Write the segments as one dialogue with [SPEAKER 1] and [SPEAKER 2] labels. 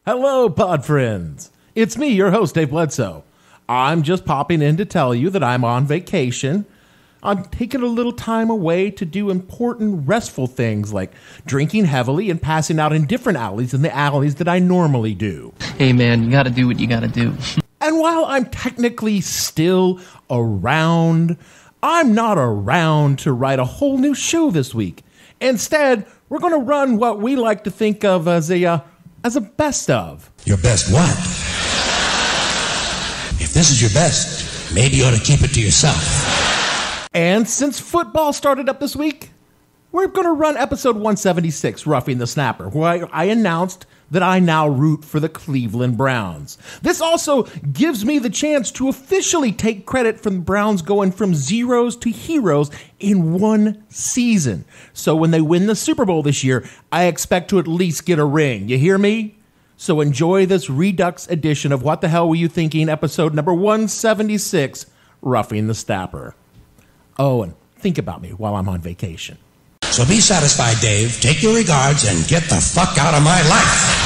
[SPEAKER 1] Hello, pod friends. It's me, your host, Dave Bledsoe. I'm just popping in to tell you that I'm on vacation. I'm taking a little time away to do important, restful things like drinking heavily and passing out in different alleys than the alleys that I normally do.
[SPEAKER 2] Hey, man, you gotta do what you gotta do.
[SPEAKER 1] And while I'm technically still around, I'm not around to write a whole new show this week. Instead, we're going to run what we like to think of as a best of.
[SPEAKER 3] Your best what? If this is your best, maybe you ought to keep it to yourself.
[SPEAKER 1] And since football started up this week, we're going to run episode 176, Roughing the Snapper, where I announced that I now root for the Cleveland Browns. This also gives me the chance to officially take credit for the Browns going from zeros to heroes in one season. So when they win the Super Bowl this year, I expect to at least get a ring. You hear me? So enjoy this Redux edition of What the Hell Were You Thinking, episode number 176, Roughing the Snapper. Oh, and think about me while I'm on vacation.
[SPEAKER 3] So be satisfied, Dave. Take your regards and get the fuck out of my life.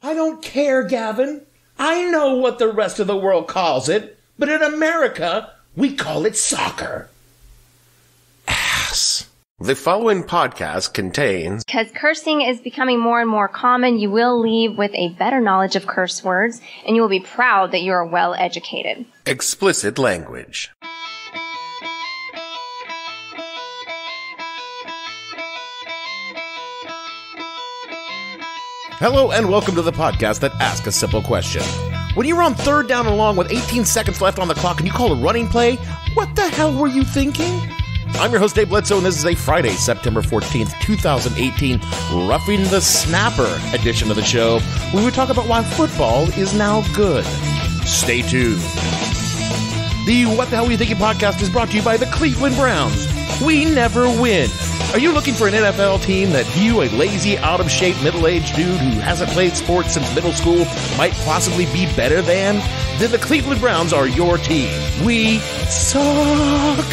[SPEAKER 1] I don't care, Gavin. I know what the rest of the world calls it, but in America, we call it soccer. Ass.
[SPEAKER 4] The following podcast contains...
[SPEAKER 5] Because cursing is becoming more and more common, you will leave with a better knowledge of curse words, and you will be proud that you are well educated.
[SPEAKER 4] explicit language.
[SPEAKER 1] Hello and welcome to the podcast that asks a simple question. When you're on third down and long with 18 seconds left on the clock and you call a running play, what the hell were you thinking? I'm your host, Dave Bledsoe, and this is a Friday, September 14th, 2018, Roughing the Snapper edition of the show, where we talk about why football is now good. Stay tuned. The What the Hell Were You Thinking podcast is brought to you by the Cleveland Browns. We never win. Are you looking for an NFL team that you, a lazy, out-of-shape, middle-aged dude who hasn't played sports since middle school, might possibly be better than? Then the Cleveland Browns are your team. We suck.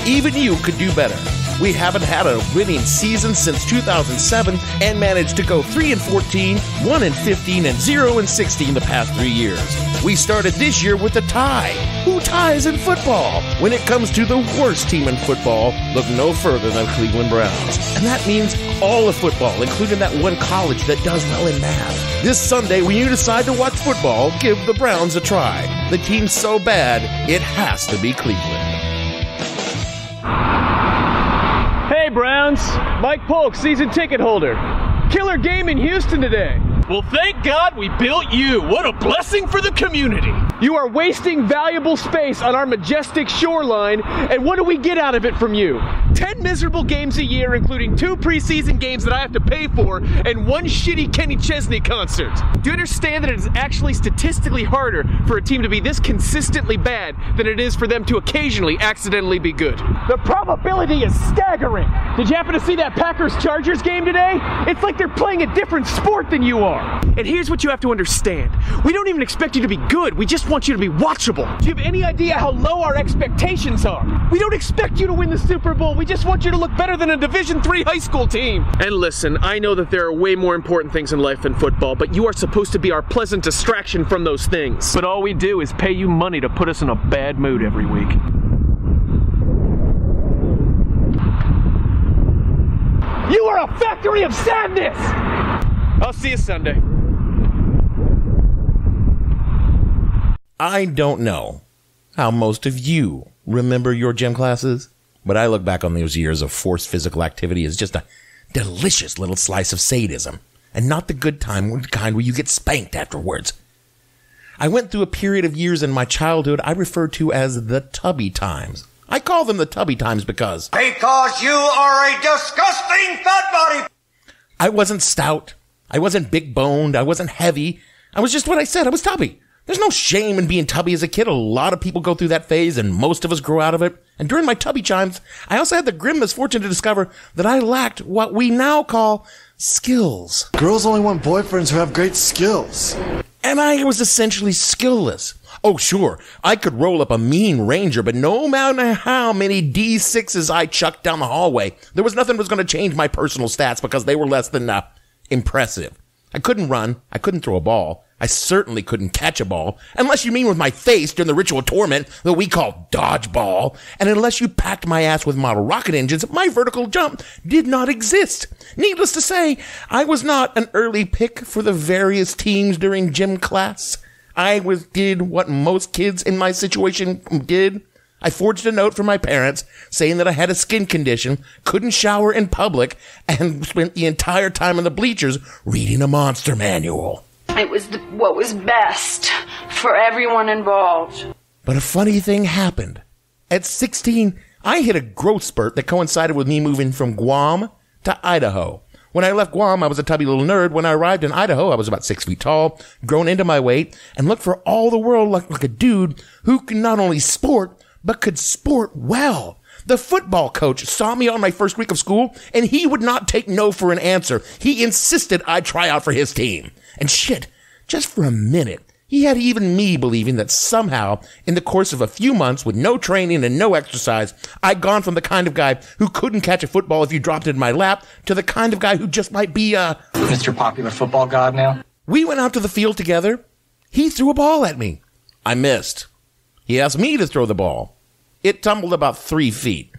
[SPEAKER 1] Even you could do better. We haven't had a winning season since 2007 and managed to go 3-14, 1-15, and 0-16 the past 3 years. We started this year with a tie. Who ties in football? When it comes to the worst team in football, look no further than Cleveland Browns. And that means all of football, including that one college that does well in math. This Sunday, when you decide to watch football, give the Browns a try. The team's so bad, it has to be Cleveland.
[SPEAKER 6] Hey Browns, Mike Polk, season ticket holder. Killer game in Houston today.
[SPEAKER 7] Well, thank God we built you. What a blessing for the community.
[SPEAKER 6] You are wasting valuable space on our majestic shoreline, and what do we get out of it from you? 10 miserable games a year, including 2 preseason games that I have to pay for, and 1 shitty Kenny Chesney concert. Do you understand that it is actually statistically harder for a team to be this consistently bad than it is for them to occasionally accidentally be good? The probability is staggering. Did you happen to see that Packers-Chargers game today? It's like they're playing a different sport than you are. And here's what you have to understand. We don't even expect you to be good. We just want you to be watchable. Do you have any idea how low our expectations are? We don't expect you to win the Super Bowl. We just want you to look better than a Division III high school team. And listen, I know that there are way more important things in life than football, but you are supposed to be our pleasant distraction from those things. But all we do is pay you money to put us in a bad mood every week. You are a factory of sadness! I'll see you Sunday.
[SPEAKER 1] I don't know how most of you remember your gym classes, but I look back on those years of forced physical activity as just a delicious little slice of sadism, and not the good kind where you get spanked afterwards. I went through a period of years in my childhood I refer to as the tubby times. I call them the tubby times because
[SPEAKER 8] you are a disgusting fat body.
[SPEAKER 1] I wasn't stout. I wasn't big-boned. I wasn't heavy. I was just what I said. I was tubby. There's no shame in being tubby as a kid. A lot of people go through that phase, and most of us grow out of it. And during my tubby times, I also had the grim misfortune to discover that I lacked what we now call skills.
[SPEAKER 9] Girls only want boyfriends who have great skills.
[SPEAKER 1] And I was essentially skillless. Oh, sure, I could roll up a mean ranger, but no matter how many D6s I chucked down the hallway, there was nothing that was going to change my personal stats because they were less than impressive. I couldn't run. I couldn't throw a ball. I certainly couldn't catch a ball, unless you mean with my face during the ritual torment that we call dodgeball, and unless you packed my ass with model rocket engines, my vertical jump did not exist. Needless to say, I was not an early pick for the various teams during gym class. I did what most kids in my situation did. I forged a note from my parents saying that I had a skin condition, couldn't shower in public, and spent the entire time in the bleachers reading a monster manual.
[SPEAKER 10] It was what was best for everyone involved.
[SPEAKER 1] But a funny thing happened. At 16, I hit a growth spurt that coincided with me moving from Guam to Idaho. When I left Guam, I was a tubby little nerd. When I arrived in Idaho, I was about 6 feet tall, grown into my weight, and looked for all the world like a dude who could not only sport, but could sport well. The football coach saw me on my first week of school, and he would not take no for an answer. He insisted I try out for his team. And shit, just for a minute, he had even me believing that somehow, in the course of a few months with no training and no exercise, I'd gone from the kind of guy who couldn't catch a football if you dropped it in my lap to the kind of guy who just might be
[SPEAKER 11] Mr. Popular Football God now?
[SPEAKER 1] We went out to the field together. He threw a ball at me. I missed. He asked me to throw the ball. It tumbled about 3 feet.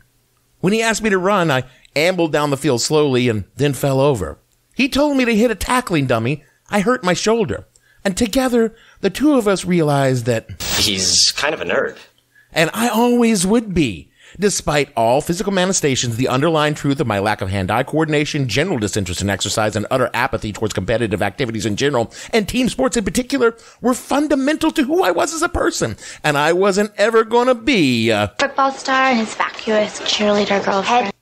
[SPEAKER 1] When he asked me to run, I ambled down the field slowly and then fell over. He told me to hit a tackling dummy. I hurt my shoulder. And together, the two of us realized that
[SPEAKER 12] he's kind of a nerd.
[SPEAKER 1] And I always would be. Despite all physical manifestations, the underlying truth of my lack of hand-eye coordination, general disinterest in exercise, and utter apathy towards competitive activities in general, and team sports in particular, were fundamental to who I was as a person. And I wasn't ever going to be a
[SPEAKER 13] football star and his vacuous cheerleader girlfriend.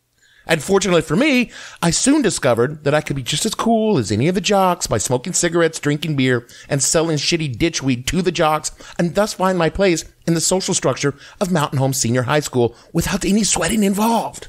[SPEAKER 1] And fortunately for me, I soon discovered that I could be just as cool as any of the jocks by smoking cigarettes, drinking beer, and selling shitty ditchweed to the jocks, and thus find my place in the social structure of Mountain Home Senior High School without any sweating involved.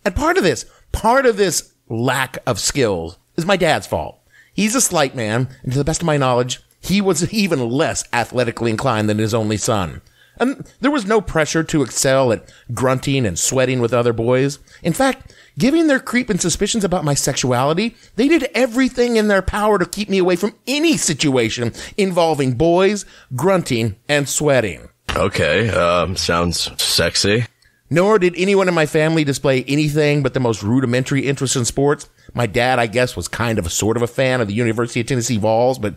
[SPEAKER 1] And part of this lack of skills is my dad's fault. He's a slight man, and to the best of my knowledge, he was even less athletically inclined than his only son. And there was no pressure to excel at grunting and sweating with other boys. In fact, given their creeping suspicions about my sexuality, they did everything in their power to keep me away from any situation involving boys, grunting, and sweating.
[SPEAKER 14] Okay, sounds sexy.
[SPEAKER 1] Nor did anyone in my family display anything but the most rudimentary interest in sports. My dad, I guess, was kind of a sort of a fan of the University of Tennessee Vols, but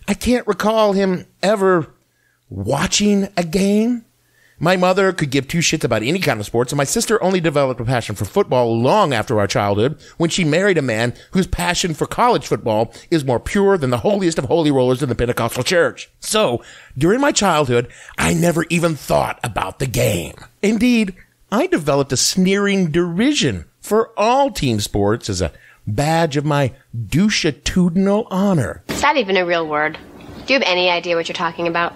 [SPEAKER 1] I can't recall him ever watching a game. My mother could give two shits about any kind of sports, and my sister only developed a passion for football long after our childhood when she married a man whose passion for college football is more pure than the holiest of holy rollers in the Pentecostal church. So, during my childhood, I never even thought about the game. Indeed, I developed a sneering derision for all team sports as a badge of my douchitudinal honor.
[SPEAKER 13] Is that even a real word? Do you have any idea what you're talking about?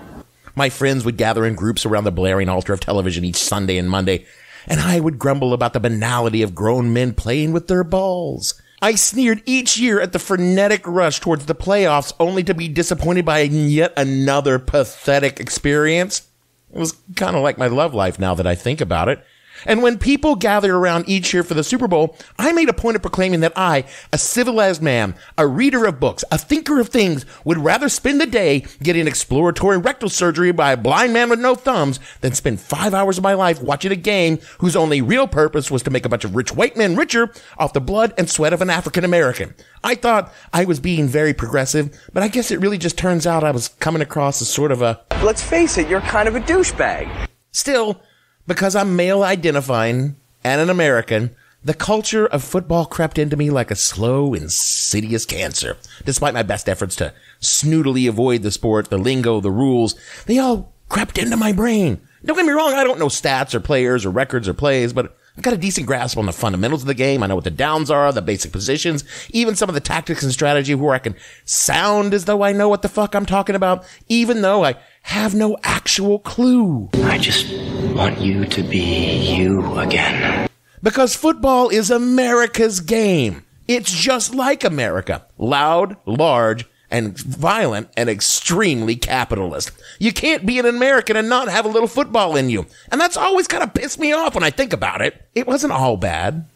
[SPEAKER 1] My friends would gather in groups around the blaring altar of television each Sunday and Monday, and I would grumble about the banality of grown men playing with their balls. I sneered each year at the frenetic rush towards the playoffs, only to be disappointed by yet another pathetic experience. It was kind of like my love life now that I think about it. And when people gathered around each year for the Super Bowl, I made a point of proclaiming that I, a civilized man, a reader of books, a thinker of things, would rather spend the day getting exploratory rectal surgery by a blind man with no thumbs than spend 5 hours of my life watching a game whose only real purpose was to make a bunch of rich white men richer off the blood and sweat of an African American. I thought I was being very progressive, but I guess it really just turns out I was coming across as sort of a...
[SPEAKER 15] Let's face it, you're kind of a douchebag.
[SPEAKER 1] Still, because I'm male-identifying and an American, the culture of football crept into me like a slow, insidious cancer. Despite my best efforts to snootily avoid the sport, the lingo, the rules, they all crept into my brain. Don't get me wrong, I don't know stats or players or records or plays, but I've got a decent grasp on the fundamentals of the game. I know what the downs are, the basic positions, even some of the tactics and strategy where I can sound as though I know what the fuck I'm talking about, even though I have no actual clue.
[SPEAKER 12] I just want you to be you again.
[SPEAKER 1] Because football is America's game. It's just like America. Loud, large, and violent, and extremely capitalist. You can't be an American and not have a little football in you. And that's always kind of pissed me off when I think about it. It wasn't all bad.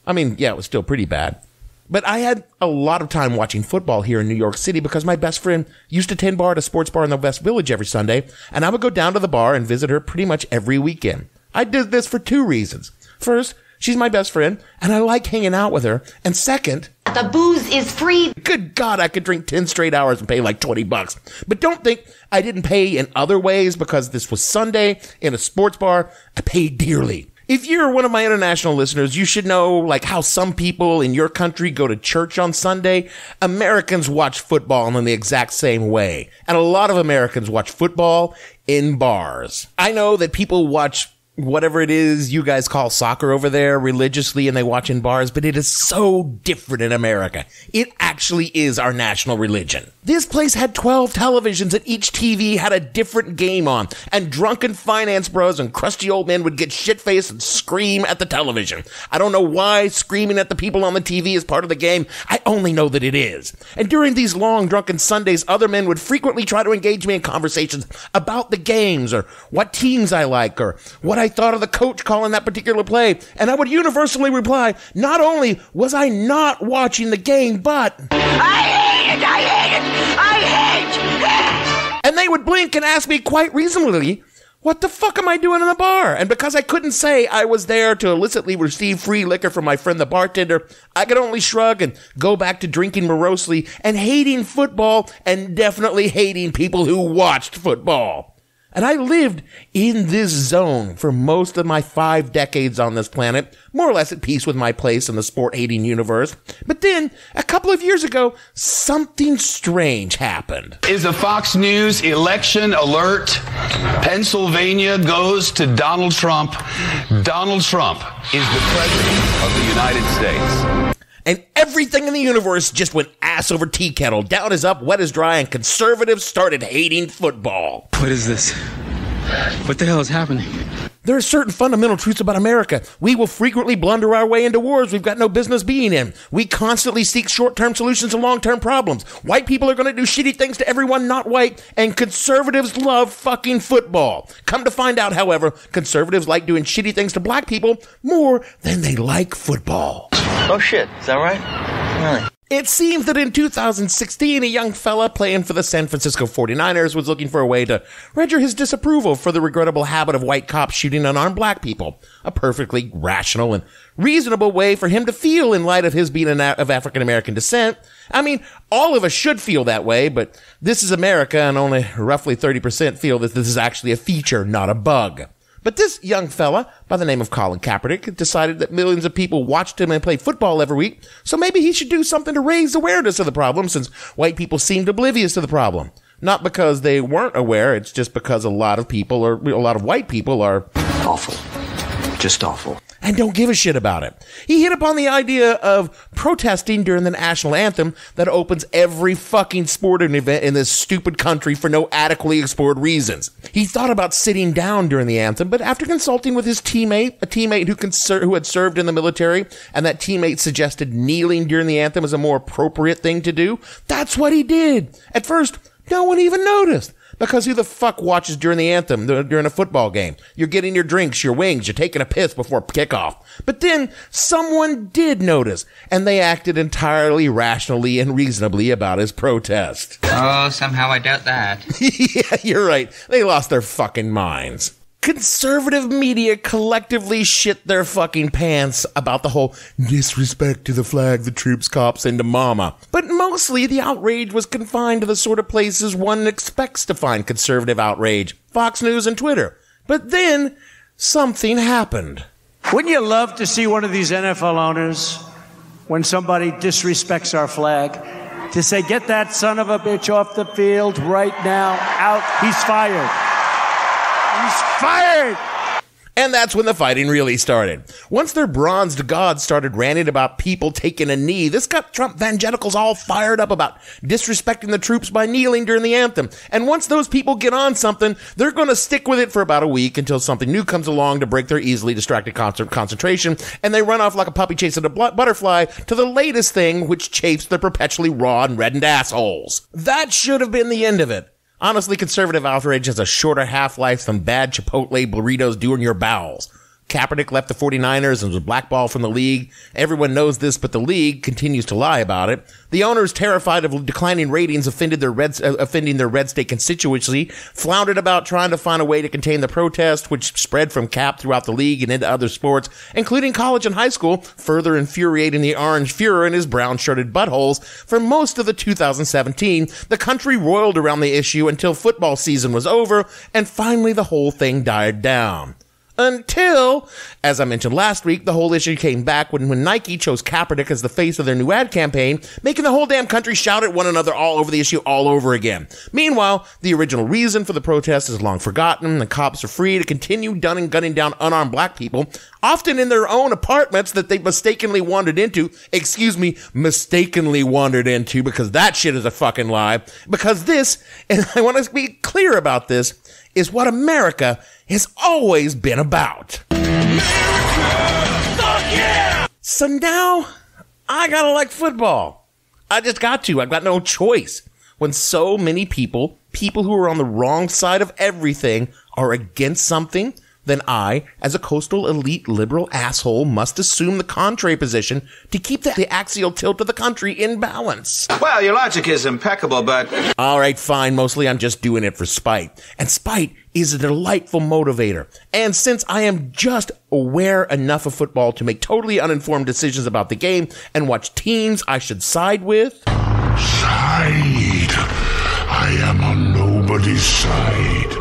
[SPEAKER 1] I mean, yeah, it was still pretty bad. But I had a lot of time watching football here in New York City because my best friend used to tend bar at a sports bar in the West Village every Sunday, and I would go down to the bar and visit her pretty much every weekend. I did this for 2 reasons. First, she's my best friend, and I like hanging out with her. And second,
[SPEAKER 16] the booze is free.
[SPEAKER 1] Good God, I could drink 10 straight hours and pay like $20. But don't think I didn't pay in other ways because this was Sunday in a sports bar. I paid dearly. If you're one of my international listeners, you should know like how some people in your country go to church on Sunday. Americans watch football in the exact same way. And a lot of Americans watch football in bars. I know that people watch whatever it is you guys call soccer over there religiously and they watch in bars, but it is so different in America. It actually is our national religion. This place had 12 televisions and each TV had a different game on, and drunken finance bros and crusty old men would get shit-faced and scream at the television. I don't know why screaming at the people on the TV is part of the game. I only know that it is. And during these long drunken Sundays, other men would frequently try to engage me in conversations about the games or what teams I like or what I thought of the coach calling that particular play, and I would universally reply, not only was I not watching the game, but
[SPEAKER 16] I hate it!
[SPEAKER 1] And they would blink and ask me quite reasonably, what the fuck am I doing in the bar? And because I couldn't say I was there to illicitly receive free liquor from my friend the bartender, I could only shrug and go back to drinking morosely and hating football and definitely hating people who watched football. And I lived in this zone for most of my 5 decades on this planet, more or less at peace with my place in the sport-hating universe. But then, a couple of years ago, something strange happened.
[SPEAKER 17] Is a Fox News election alert. Pennsylvania goes to Donald Trump. Donald Trump is the president of the United States.
[SPEAKER 1] And everything in the universe just went ass over tea kettle. Down is up, wet is dry, and conservatives started hating football.
[SPEAKER 18] What is this? What the hell is happening?
[SPEAKER 1] There are certain fundamental truths about America. We will frequently blunder our way into wars we've got no business being in. We constantly seek short-term solutions to long-term problems. White people are going to do shitty things to everyone not white, and conservatives love fucking football. Come to find out, however, conservatives like doing shitty things to black people more than they like football.
[SPEAKER 19] Oh shit, is that right? Really?
[SPEAKER 1] It seems that in 2016, a young fella playing for the San Francisco 49ers was looking for a way to render his disapproval for the regrettable habit of white cops shooting unarmed black people. A perfectly rational and reasonable way for him to feel in light of his being of African-American descent. I mean, all of us should feel that way, but this is America, and only roughly 30% feel that this is actually a feature, not a bug. But this young fella, by the name of Colin Kaepernick, decided that millions of people watched him and play football every week, so maybe he should do something to raise awareness of the problem, since white people seemed oblivious to the problem. Not because they weren't aware, it's just because a lot of white people are
[SPEAKER 19] awful. Just awful.
[SPEAKER 1] And don't give a shit about it. He hit upon the idea of protesting during the national anthem that opens every fucking sporting event in this stupid country for no adequately explored reasons. He thought about sitting down during the anthem, but after consulting with his teammate, a teammate who had served in the military, and that teammate suggested kneeling during the anthem as a more appropriate thing to do, that's what he did. At first, no one even noticed. Because who the fuck watches during the anthem, during a football game? You're getting your drinks, your wings, you're taking a piss before kickoff. But then someone did notice, and they acted entirely rationally and reasonably about his protest.
[SPEAKER 20] Oh, somehow I doubt that.
[SPEAKER 1] Yeah, you're right. They lost their fucking minds. Conservative media collectively shit their fucking pants about the whole disrespect to the flag, the troops, cops, and to mama. But mostly the outrage was confined to the sort of places one expects to find conservative outrage. Fox News and Twitter. But then, something happened.
[SPEAKER 21] Wouldn't you love to see one of these NFL owners, when somebody disrespects our flag, to say, get that son of a bitch off the field right now, out, he's fired. He's fired!
[SPEAKER 1] And that's when the fighting really started. Once their bronzed gods started ranting about people taking a knee, this got Trump evangelicals all fired up about disrespecting the troops by kneeling during the anthem. And once those people get on something, they're going to stick with it for about a week until something new comes along to break their easily distracted concentration, and they run off like a puppy chasing a butterfly to the latest thing, which chafes their perpetually raw and reddened assholes. That should have been the end of it. Honestly, conservative outrage has a shorter half-life than bad Chipotle burritos do in your bowels. Kaepernick left the 49ers and was blackballed from the league. Everyone knows this, but the league continues to lie about it. The owners, terrified of declining ratings, offending their red state constituency, floundered about trying to find a way to contain the protest, which spread from Cap throughout the league and into other sports, including college and high school, further infuriating the orange Fuhrer and his brown-shirted buttholes. For most of the 2017, the country roiled around the issue until football season was over, and finally the whole thing died down. Until, as I mentioned last week, the whole issue came back when Nike chose Kaepernick as the face of their new ad campaign, making the whole damn country shout at one another all over the issue all over again. Meanwhile, the original reason for the protest is long forgotten. The cops are free to continue gunning down unarmed black people, often in their own apartments that they mistakenly wandered into, because that shit is a fucking lie. Because this, and I want to be clear about this, is what America has always been about. America! Fuck yeah! So now, I gotta like football. I just got to. I've got no choice. When so many people who are on the wrong side of everything, are against something, then I, as a coastal elite liberal asshole, must assume the contrary position to keep the axial tilt of the country in balance.
[SPEAKER 2] Well, your logic is impeccable, but...
[SPEAKER 1] All right, fine. Mostly I'm just doing it for spite. And spite is a delightful motivator. And since I am just aware enough of football to make totally uninformed decisions about the game and watch teams I should side with...
[SPEAKER 22] Side. I am on nobody's side.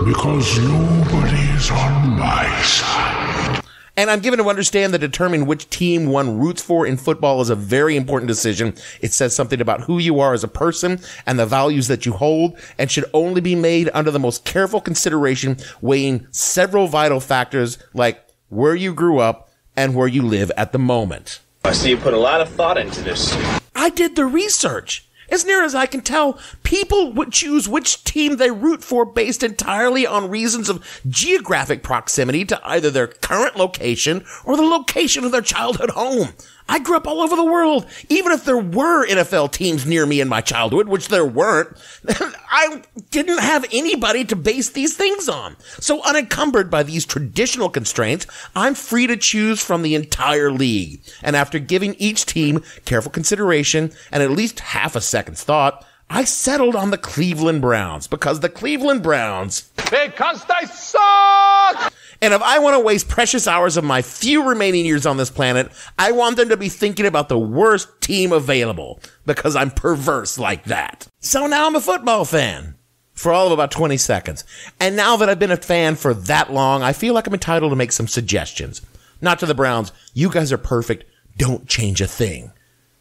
[SPEAKER 22] Because nobody is on my side.
[SPEAKER 1] And I'm given to understand that determining which team one roots for in football is a very important decision. It says something about who you are as a person and the values that you hold, and should only be made under the most careful consideration, weighing several vital factors like where you grew up and where you live at the moment.
[SPEAKER 2] I see you put a lot of thought into this.
[SPEAKER 1] I did the research. As near as I can tell, people would choose which team they root for based entirely on reasons of geographic proximity to either their current location or the location of their childhood home. I grew up all over the world. Even if there were NFL teams near me in my childhood, which there weren't, I didn't have anybody to base these things on. So unencumbered by these traditional constraints, I'm free to choose from the entire league. And after giving each team careful consideration and at least half a second's thought, I settled on the Cleveland Browns because the Cleveland Browns...
[SPEAKER 7] Because they suck!
[SPEAKER 1] And if I want to waste precious hours of my few remaining years on this planet, I want them to be thinking about the worst team available, because I'm perverse like that. So now I'm a football fan. For all of about 20 seconds. And now that I've been a fan for that long, I feel like I'm entitled to make some suggestions. Not to the Browns. You guys are perfect. Don't change a thing.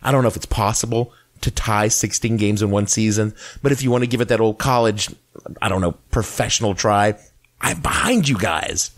[SPEAKER 1] I don't know if it's possible to tie 16 games in one season, but if you want to give it that old college, professional try, I'm behind you guys.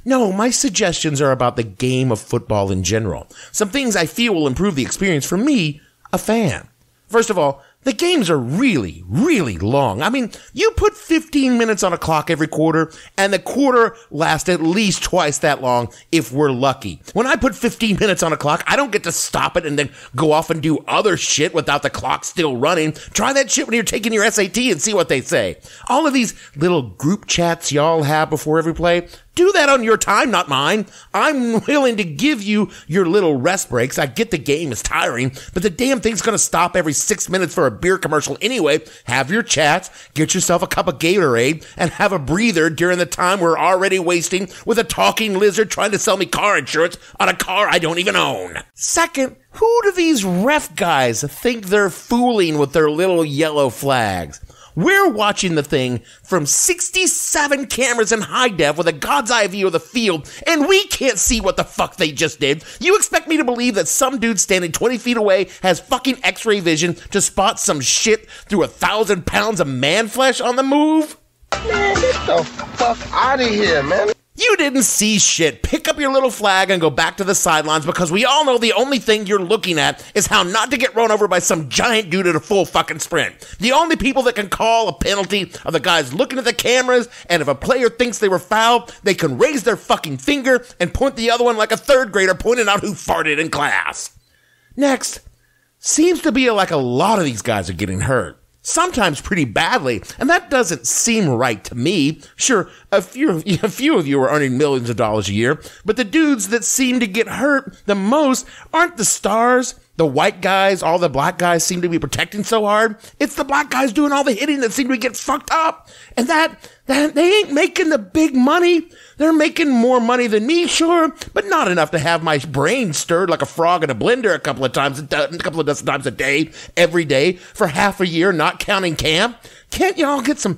[SPEAKER 1] No, my suggestions are about the game of football in general. Some things I feel will improve the experience for me, a fan. First of all, the games are really, really long. I mean, you put 15 minutes on a clock every quarter, and the quarter lasts at least twice that long if we're lucky. When I put 15 minutes on a clock, I don't get to stop it and then go off and do other shit without the clock still running. Try that shit when you're taking your SAT and see what they say. All of these little group chats y'all have before every play, do that on your time, not mine. I'm willing to give you your little rest breaks. I get the game is tiring, but the damn thing's going to stop every 6 minutes for a beer commercial anyway. Have your chats, get yourself a cup of Gatorade, and have a breather during the time we're already wasting with a talking lizard trying to sell me car insurance on a car I don't even own. Second, who do these ref guys think they're fooling with their little yellow flags? We're watching the thing from 67 cameras in high def with a God's eye view of the field, and we can't see what the fuck they just did. You expect me to believe that some dude standing 20 feet away has fucking x-ray vision to spot some shit through 1,000 pounds of man flesh on the move?
[SPEAKER 2] Man, get the fuck out of here, man.
[SPEAKER 1] You didn't see shit. Pick up your little flag and go back to the sidelines, because we all know the only thing you're looking at is how not to get run over by some giant dude at a full fucking sprint. The only people that can call a penalty are the guys looking at the cameras, and if a player thinks they were fouled, they can raise their fucking finger and point the other one like a third grader pointing out who farted in class. Next, seems to be like a lot of these guys are getting hurt. sometimes pretty badly, and that doesn't seem right to me. Sure, a few of you are earning millions of dollars a year, but the dudes that seem to get hurt the most aren't the stars. The white guys, all the black guys seem to be protecting so hard. It's the black guys doing all the hitting that seem to get fucked up. And that they ain't making the big money. They're making more money than me, sure, but not enough to have my brain stirred like a frog in a blender a couple of dozen times a day, every day, for half a year, not counting camp. Can't y'all get some,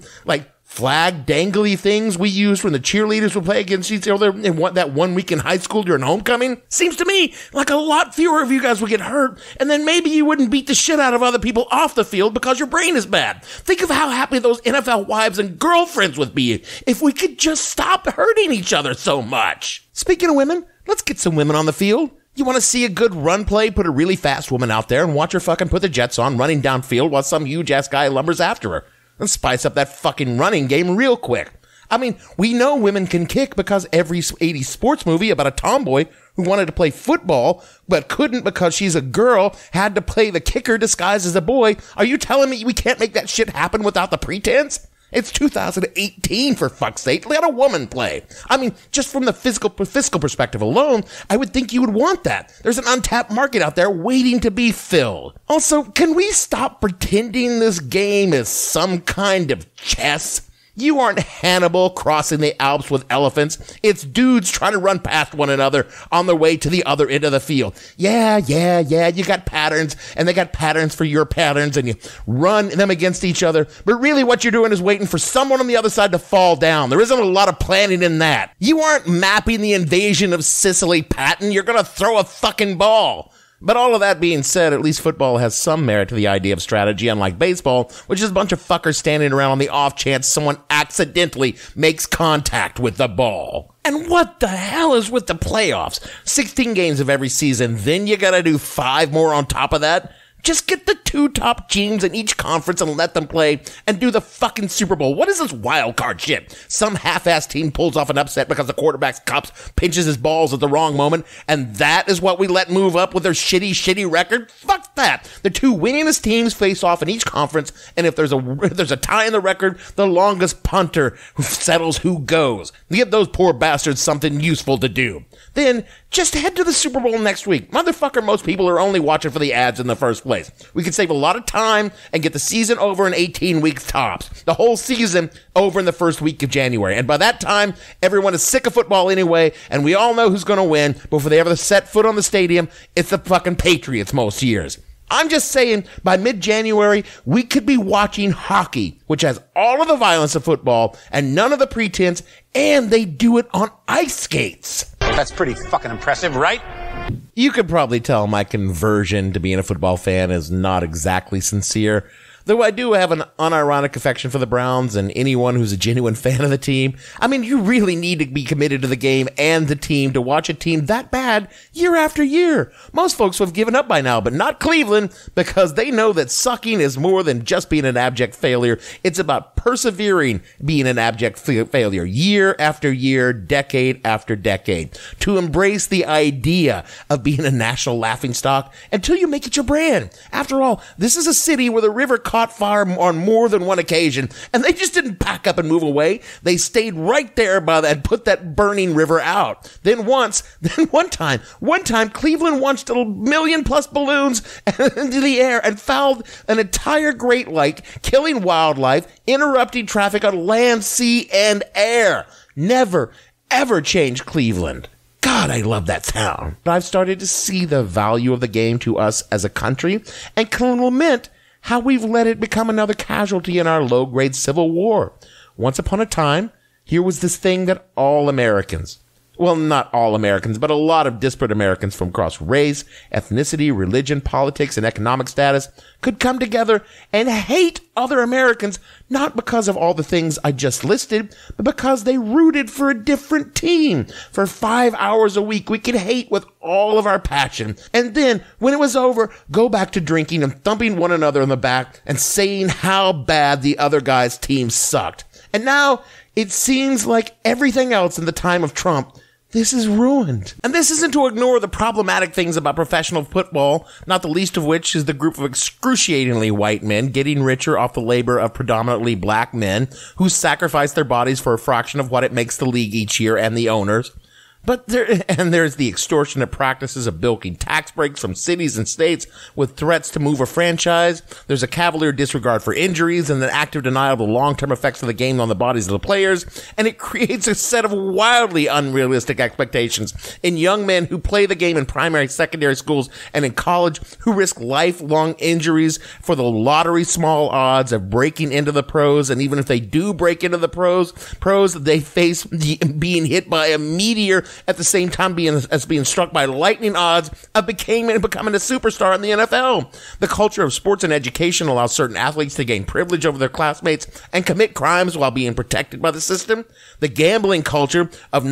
[SPEAKER 1] flag dangly things we use when the cheerleaders will play against each other in that 1 week in high school during homecoming? Seems to me like a lot fewer of you guys would get hurt, and then maybe you wouldn't beat the shit out of other people off the field because your brain is bad. Think of how happy those NFL wives and girlfriends would be if we could just stop hurting each other so much. Speaking of women, let's get some women on the field. You want to see a good run play? Put a really fast woman out there and watch her fucking put the jets on running downfield while some huge-ass guy lumbers after her. And spice up that fucking running game real quick. I mean, we know women can kick because every 80s sports movie about a tomboy who wanted to play football but couldn't because she's a girl had to play the kicker disguised as a boy. Are you telling me we can't make that shit happen without the pretense? It's 2018, for fuck's sake. Let a woman play. I mean, just from the fiscal perspective alone, I would think you would want that. There's an untapped market out there waiting to be filled. Also, can we stop pretending this game is some kind of chess? You aren't Hannibal crossing the Alps with elephants. It's dudes trying to run past one another on their way to the other end of the field. Yeah, you got patterns, and they got patterns for your patterns, and you run them against each other. But really what you're doing is waiting for someone on the other side to fall down. There isn't a lot of planning in that. You aren't mapping the invasion of Sicily, Patton. You're gonna throw a fucking ball. But all of that being said, at least football has some merit to the idea of strategy, unlike baseball, which is a bunch of fuckers standing around on the off chance someone accidentally makes contact with the ball. And what the hell is with the playoffs? 16 games of every season, then you gotta do 5 more on top of that? Just get the 2 top teams in each conference and let them play and do the fucking Super Bowl. What is this wild card shit? Some half-ass team pulls off an upset because the quarterback's cups pinches his balls at the wrong moment, and that is what we let move up with their shitty record? Fuck that. The 2 winningest teams face off in each conference, and if there's a tie in the record, the longest punter who settles who goes. Give those poor bastards something useful to do. Then just head to the Super Bowl next week. Motherfucker, most people are only watching for the ads in the first place. We could save a lot of time and get the season over in 18 weeks tops. The whole season over in the first week of January. And by that time, everyone is sick of football anyway, and we all know who's going to win before they ever set foot on the stadium. It's the fucking Patriots most years. I'm just saying, by mid-January, we could be watching hockey, which has all of the violence of football and none of the pretense, and they do it on ice skates.
[SPEAKER 3] That's pretty fucking impressive, right?
[SPEAKER 1] You could probably tell my conversion to being a football fan is not exactly sincere, though I do have an unironic affection for the Browns and anyone who's a genuine fan of the team. I mean, you really need to be committed to the game and the team to watch a team that bad year after year. Most folks have given up by now, but not Cleveland, because they know that sucking is more than just being an abject failure. It's about persevering being an abject failure year after year, decade after decade. To embrace the idea of being a national laughingstock until you make it your brand. After all, this is a city where the river caught fire on more than one occasion, and they just didn't pack up and move away. They stayed right there by that and put that burning river out. Then one time, Cleveland launched a million+ balloons into the air and fouled an entire Great Lake, killing wildlife, interrupting traffic on land, sea, and air. Never, ever change Cleveland. God, I love that town. But I've started to see the value of the game to us as a country and can lament how we've let it become another casualty in our low-grade civil war. Once upon a time, here was this thing that all Americans, well, not all Americans, but a lot of disparate Americans from across race, ethnicity, religion, politics, and economic status could come together and hate other Americans, not because of all the things I just listed, but because they rooted for a different team. For 5 hours a week, we could hate with all of our passion. And then, when it was over, go back to drinking and thumping one another in the back and saying how bad the other guy's team sucked. And now, it seems like everything else in the time of Trump, This is ruined. And this isn't to ignore the problematic things about professional football, not the least of which is the group of excruciatingly white men getting richer off the labor of predominantly black men who sacrifice their bodies for a fraction of what it makes the league each year and the owners. But there's the extortionate practices of bilking tax breaks from cities and states with threats to move a franchise. There's a cavalier disregard for injuries and an active denial of the long-term effects of the game on the bodies of the players. And it creates a set of wildly unrealistic expectations in young men who play the game in primary, secondary schools and in college who risk lifelong injuries for the lottery small odds of breaking into the pros. And even if they do break into the pros, they face being hit by a meteor at the same time being struck by lightning odds of becoming a superstar in the NFL. The culture of sports and education allows certain athletes to gain privilege over their classmates and commit crimes while being protected by the system. The gambling culture of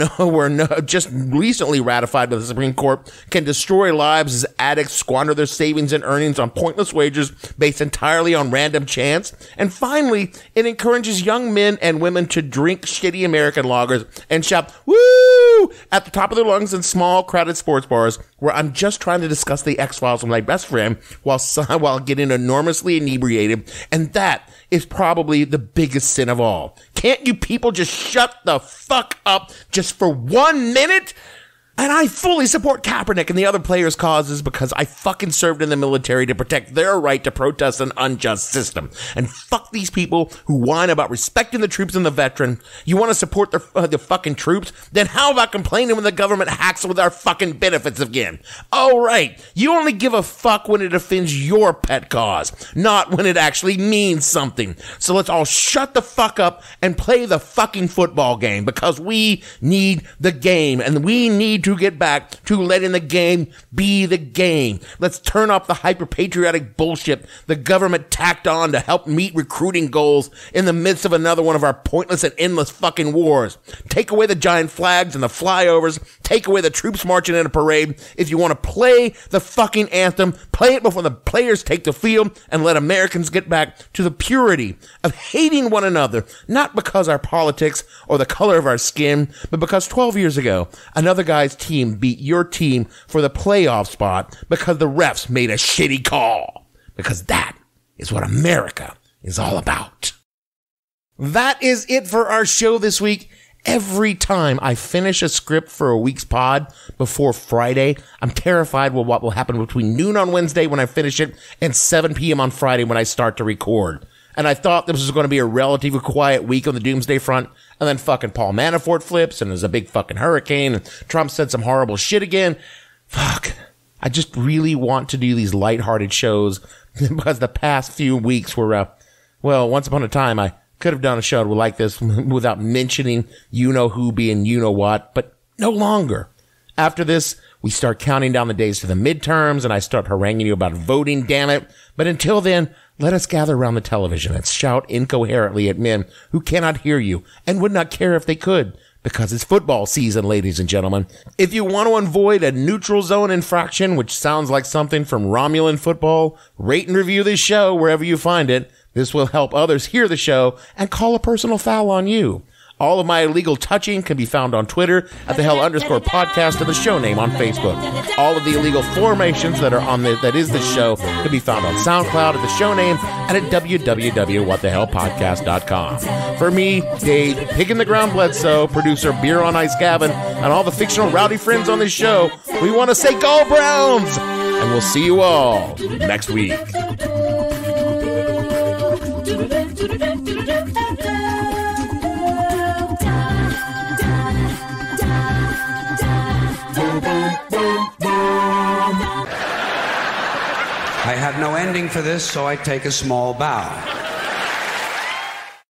[SPEAKER 1] just recently ratified by the Supreme Court can destroy lives as addicts squander their savings and earnings on pointless wagers based entirely on random chance. And finally, it encourages young men and women to drink shitty American lagers and shout, "Woo!" at the top of their lungs in small, crowded sports bars where I'm just trying to discuss the X-Files with my best friend while getting enormously inebriated. And that is probably the biggest sin of all. Can't you people just shut the fuck up just for 1 minute? And I fully support Kaepernick and the other players' causes because I fucking served in the military to protect their right to protest an unjust system. And fuck these people who whine about respecting the troops and the veteran. You want to support the fucking troops? Then how about complaining when the government hacks with our fucking benefits again? Oh, right. You only give a fuck when it offends your pet cause, not when it actually means something. So let's all shut the fuck up and play the fucking football game because we need the game and we need to get back to letting the game be the game. Let's turn off the hyper-patriotic bullshit the government tacked on to help meet recruiting goals in the midst of another one of our pointless and endless fucking wars. Take away the giant flags and the flyovers. Take away the troops marching in a parade. If you want to play the fucking anthem, play it before the players take the field and let Americans get back to the purity of hating one another, not because our politics or the color of our skin, but because 12 years ago, another guy's team beat your team for the playoff spot because the refs made a shitty call. Because that is what America is all about. That is it for our show this week. Every time I finish a script for a week's pod before Friday, I'm terrified with what will happen between noon on Wednesday when I finish it and 7 p.m. on Friday when I start to record. And I thought this was going to be a relatively quiet week on the doomsday front. And then fucking Paul Manafort flips and there's a big fucking hurricane and Trump said some horrible shit again. Fuck. I just really want to do these lighthearted shows because the past few weeks were, once upon a time I could have done a show like this without mentioning you-know-who being you-know-what, but no longer. After this, we start counting down the days to the midterms and I start haranguing you about voting, damn it. But until then, let us gather around the television and shout incoherently at men who cannot hear you and would not care if they could, because it's football season, ladies and gentlemen. If you want to avoid a neutral zone infraction, which sounds like something from Romulan football, rate and review this show wherever you find it. This will help others hear the show and call a personal foul on you. All of my illegal touching can be found on Twitter at @the_hell_podcast and the show name on Facebook. All of the illegal formations that are on that is the show can be found on SoundCloud at the show name and at www.whatthehellpodcast.com. For me, Dave, Pig in the Ground Bledsoe, producer Beer on Ice Gavin, and all the fictional rowdy friends on this show, we want to say go Browns! And we'll see you all next week.
[SPEAKER 4] I have no ending for this, so I take a small bow.